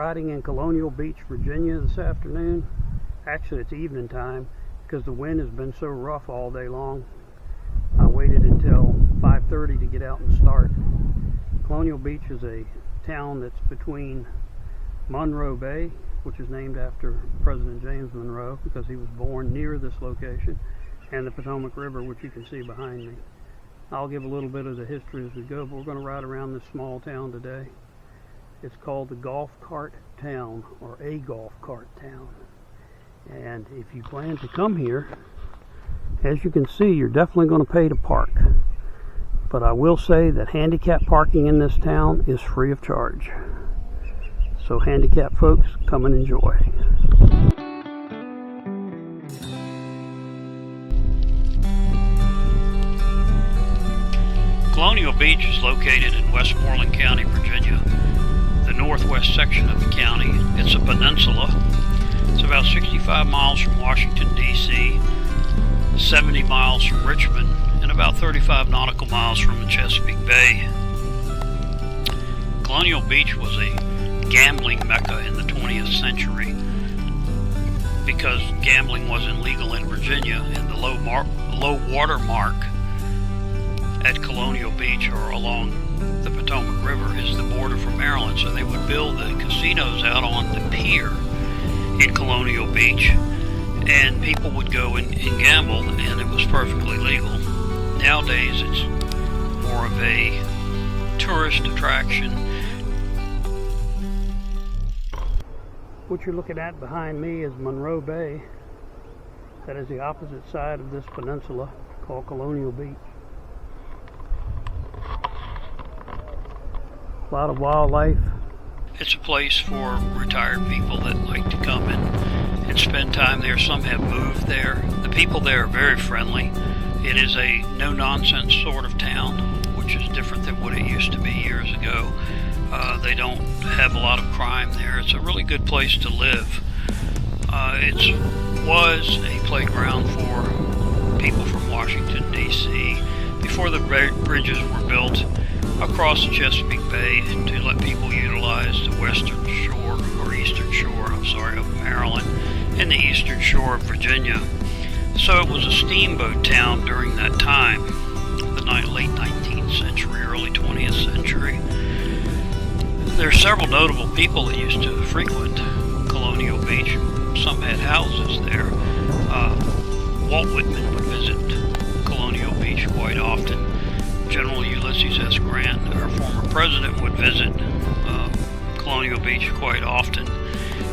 riding in Colonial Beach, Virginia this afternoon. Actually, it's evening time because the wind has been so rough all day long. I waited until 5:30 to get out and start. Colonial Beach is a town that's between Monroe Bay, which is named after President James Monroe because he was born near this location, and the Potomac River, which you can see behind me. I'll give a little bit of the history as we go, but we're going to ride around this small town today. It's called the Golf Cart Town, or a Golf Cart Town. And if you plan to come here, as you can see, you're definitely going to pay to park. But I will say that handicap parking in this town is free of charge. So handicapped folks, come and enjoy. Colonial Beach is located in Westmoreland County, Virginia, the northwest section of the county. It's a peninsula. It's about 65 miles from Washington, D.C., 70 miles from Richmond, and about 35 nautical miles from the Chesapeake Bay. Colonial Beach was a gambling mecca in the 20th century because gambling wasn't legal in Virginia, and the low water mark at Colonial Beach or along the Potomac River is the border for Maryland, so they would build the casinos out on the pier in Colonial Beach, and people would go and gamble, and it was perfectly legal. Nowadays it's more of a tourist attraction. What you're looking at behind me is Monroe Bay. That is the opposite side of this peninsula called Colonial Beach. A lot of wildlife. It's a place for retired people that like to come and spend time there. Some have moved there. The people there are very friendly. It is a no-nonsense sort of town, which is different than what it used to be years ago. They don't have a lot of crime there. It's a really good place to live. It was a playground for people from Washington, D.C. before the bridges were built across the Chesapeake Bay to let people utilize the western shore, or eastern shore, of Maryland, and the eastern shore of Virginia. So it was a steamboat town during that time, the late 19th century, early 20th century. There are several notable people that used to frequent Colonial Beach. Some had houses there. Walt Whitman would visit Colonial Beach quite often. General Ulysses S. Grant, our former president, would visit Colonial Beach quite often.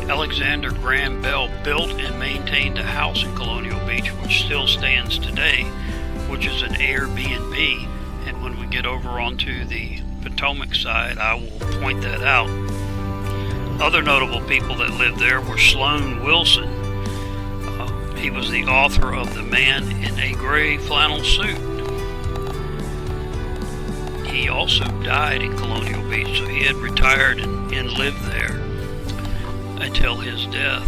Alexander Graham Bell built and maintained a house in Colonial Beach, which still stands today, which is an Airbnb. And when we get over onto the Potomac side, I will point that out. Other notable people that lived there were Sloan Wilson. He was the author of The Man in a Gray Flannel Suit. He also died in Colonial Beach, so he had retired and lived there until his death.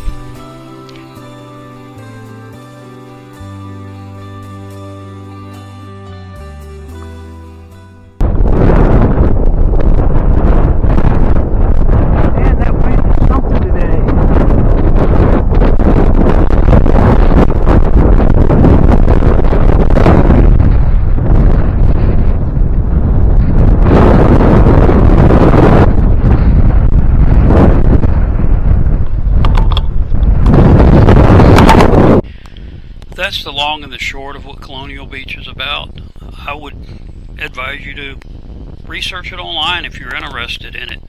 Man, that wind is something today. That's the long and the short of what Colonial Beach is about. I would advise you to research it online if you're interested in it.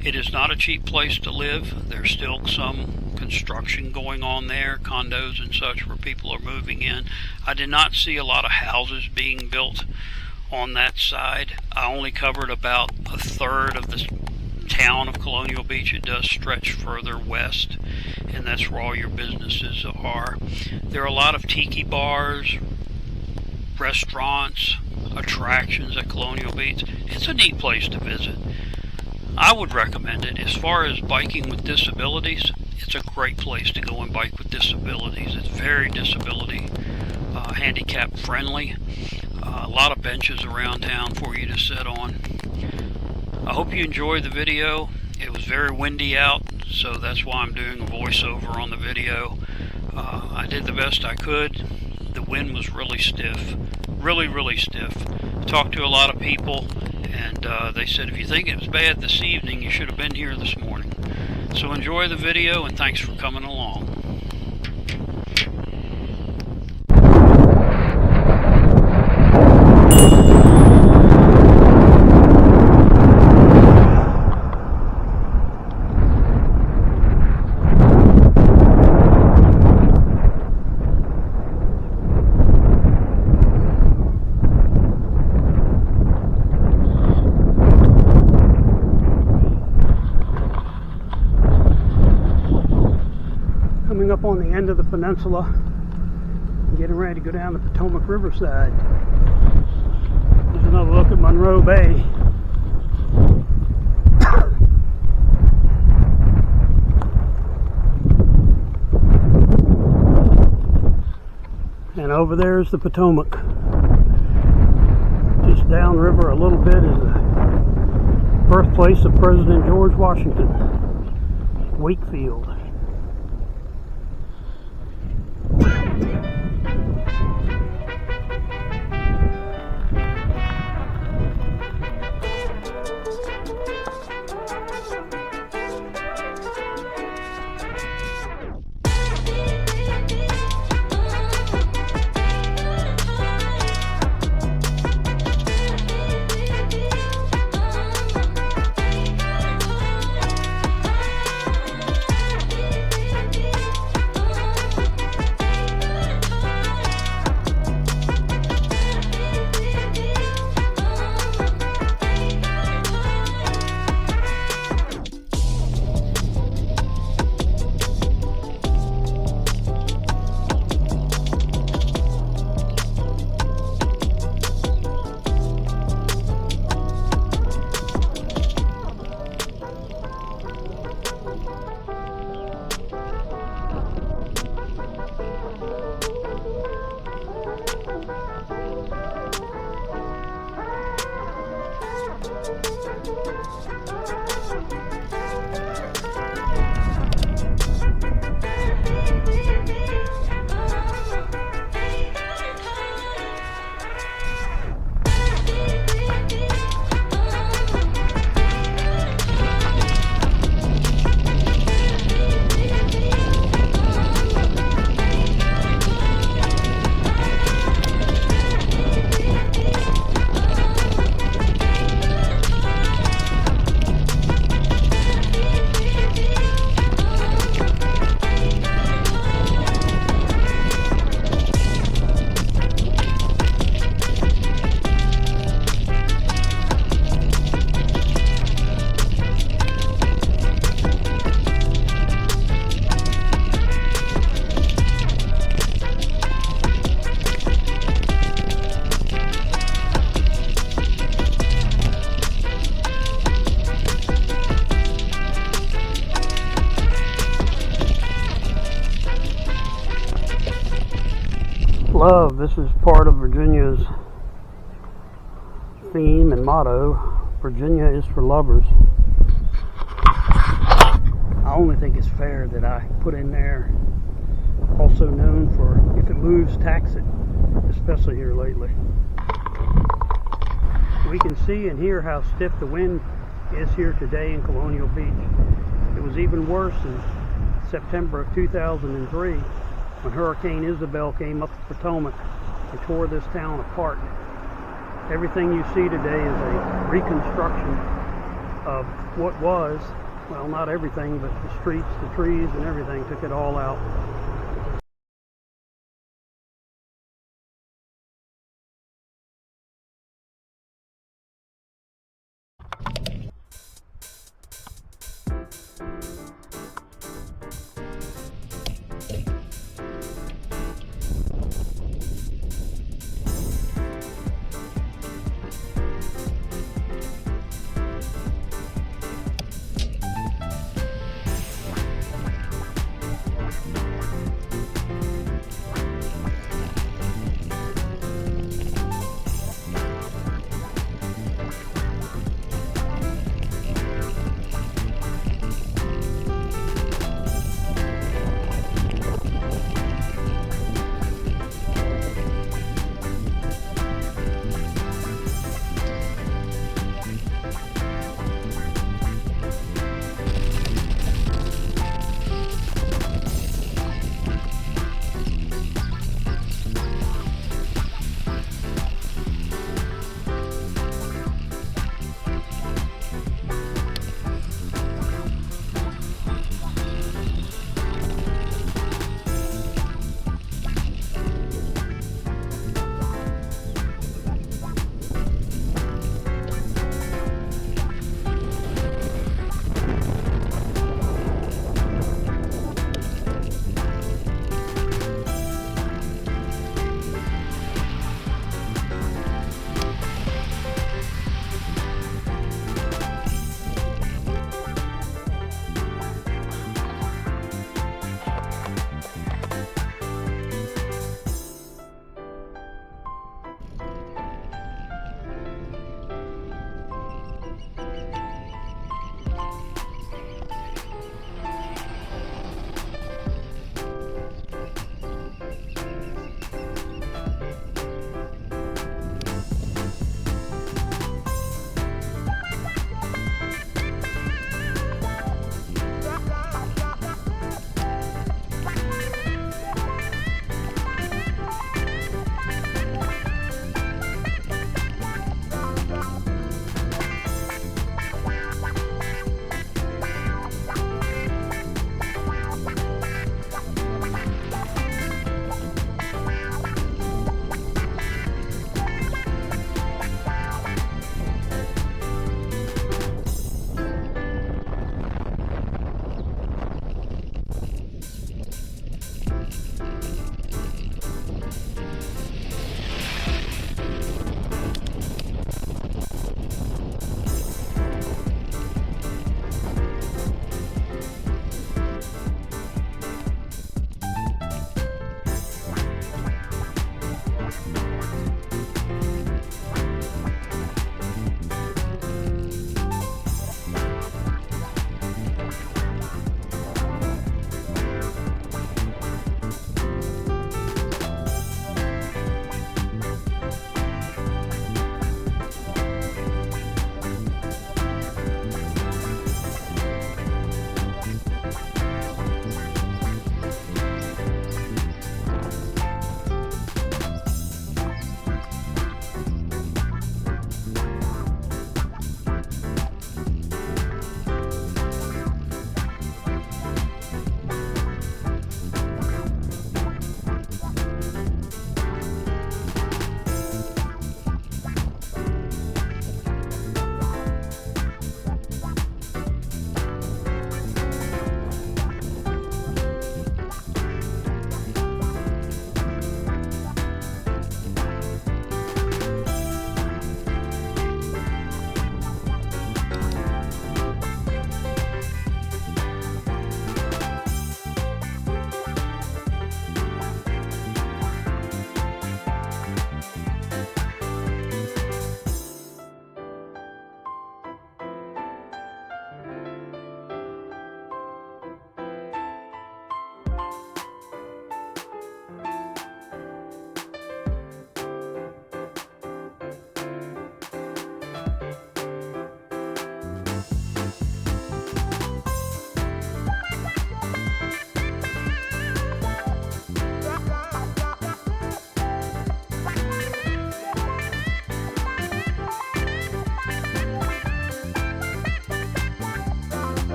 It is not a cheap place to live. There's still some construction going on there, condos and such, where people are moving in. I did not see a lot of houses being built on that side. I only covered about a third of the town of Colonial Beach. It does stretch further west, and that's where all your businesses are. There are a lot of tiki bars, restaurants, attractions at Colonial Beach. It's a neat place to visit. I would recommend it. As far as biking with disabilities, it's a great place to go and bike with disabilities. It's very disability handicap friendly. A lot of benches around town for you to sit on. I hope you enjoyed the video. It was very windy out, so that's why I'm doing a voiceover on the video. I did the best I could. The wind was really stiff, really stiff. Talked to a lot of people, and they said if you think it was bad this evening, you should have been here this morning. So enjoy the video, and thanks for coming along. Coming up on the end of the peninsula and getting ready to go down the Potomac River side. Here's another look at Monroe Bay. And over there is the Potomac. Just downriver a little bit is the birthplace of President George Washington, Wakefield. Love, this is part of Virginia's theme and motto. Virginia is for lovers. I only think it's fair that I put in there, also known for if it moves, tax it, especially here lately. We can see and hear how stiff the wind is here today in Colonial Beach. It was even worse in September of 2003 when Hurricane Isabel came up the Potomac and tore this town apart. Everything you see today is a reconstruction of what was, well, not everything, but the streets, the trees, and everything took it all out.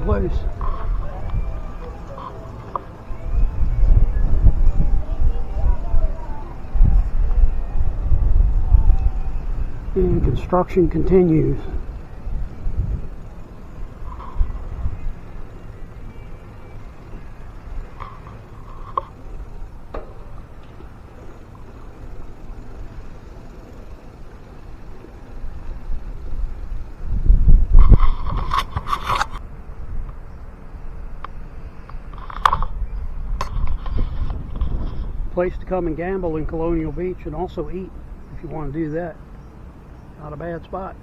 place. And construction continues. Place to come and gamble in Colonial Beach and also eat if you want to do that. Not a bad spot.